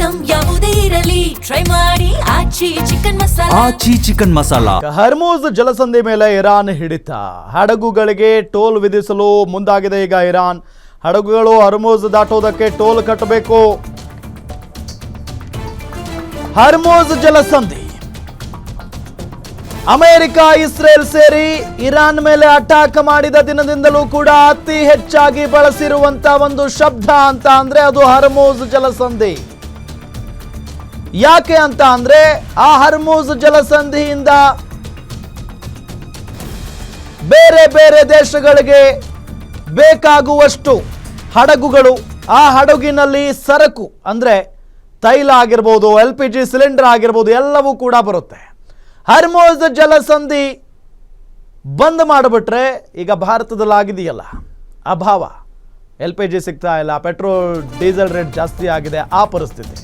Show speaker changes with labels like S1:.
S1: Item ಯಾವುದೇ ಇರಲಿ try ಮಾಡಿ ಆಚಿ ಚಿಕನ್ ಮಸಾಲಾ.
S2: ಆಚಿ ಚಿಕನ್ ಮಸಾಲಾ.
S3: ಹರ್ಮೂಜ್ ಜಲಸಂಧಿ ಮೇಲೆ ಇರಾನ್ ಹಿಡಿತ. ಹಡಗುಗಳಿಗೆ ಟೋಲ್ ವಿಧಿಸಲು ಮುಂದಾಗಿದೆ ಈಗ ಇರಾನ್. ಹಡಗುಗಳು ಹರ್ಮೂಜ್ ದಾಟೋದಕ್ಕೆ ಟೋಲ್ ಕಟ್ಟಬೇಕು. ಹರ್ಮೂಜ್ ಜಲಸಂಧಿ ಅಮೆರಿಕ ಇಸ್ರೇಲ್ ಸೇರಿ ಇರಾನ್ ಮೇಲೆ ಅಟ್ಯಾಕ್ ಮಾಡಿದ ದಿನದಿಂದಲೂ ಕೂಡ ಅತಿ ಹೆಚ್ಚಾಗಿ ಬಳಸಿರುವಂತ ಒಂದು ಶಬ್ದ ಅಂತ ಅಂದ್ರೆ ಅದು ಹರ್ಮೂಜ್ ಜಲಸಂಧಿ. ಯಾಕೆ ಅಂತ ಅಂದ್ರೆ ಆ ಹರ್ಮೂಜ್ ಜಲಸಂಧಿಯಿಂದ ಬೇರೆ ಬೇರೆ ದೇಶಗಳಿಗೆ ಬೇಕಾಗುವಷ್ಟು ಹಡಗುಗಳು, ಆ ಹಡಗಿನಲ್ಲಿ ಸರಕು ಅಂದ್ರೆ ತೈಲ ಆಗಿರ್ಬೋದು, LPG ಸಿಲಿಂಡರ್ ಆಗಿರ್ಬೋದು, ಎಲ್ಲವೂ ಕೂಡ ಬರುತ್ತೆ. ಹರ್ಮೂಜ್ ಜಲಸಂಧಿ ಬಂದ್ ಮಾಡಿಬಿಟ್ರೆ ಈಗ ಭಾರತದಲ್ಲಿ ಆಗಿದೆಯಲ್ಲ ಅಭಾವ, LPG ಸಿಗ್ತಾ ಇಲ್ಲ, ಪೆಟ್ರೋಲ್ ಡೀಸೆಲ್ ರೇಟ್ ಜಾಸ್ತಿ ಆಗಿದೆ, ಆ ಪರಿಸ್ಥಿತಿ.